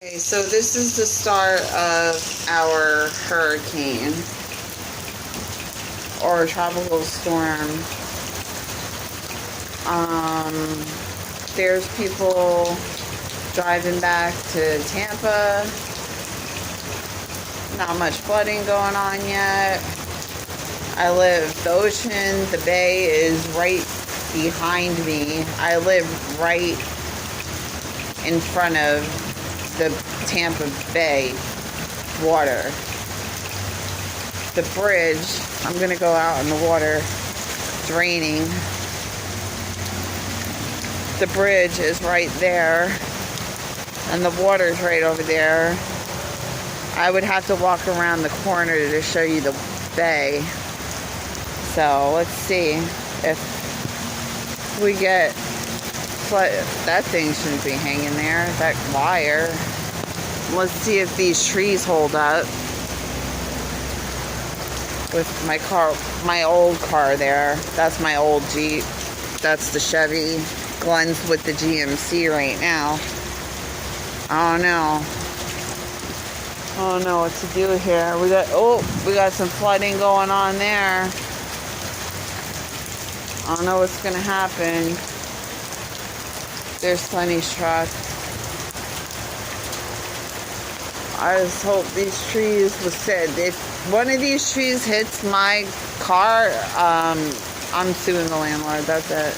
Okay, so this is the start of our hurricane or tropical storm. There's people driving back to Tampa. Not much flooding going on yet. The ocean, the bay is right behind me. I live right in front of the Tampa Bay water. The bridge, I'm gonna go out in the water, draining. The bridge is right there, and the water's right over there. I would have to walk around the corner to show you the bay. So let's see if we get flood. That thing shouldn't be hanging there, that wire. Let's see if these trees hold up. With my car, my old car there. That's my old Jeep. That's the Chevy. Glenn's with the GMC right now. I don't know what to do here. We got some flooding going on there. I don't know what's gonna happen. There's Sonny's truck. I just hope these trees will sit. If one of these trees hits my car, I'm suing the landlord. That's it.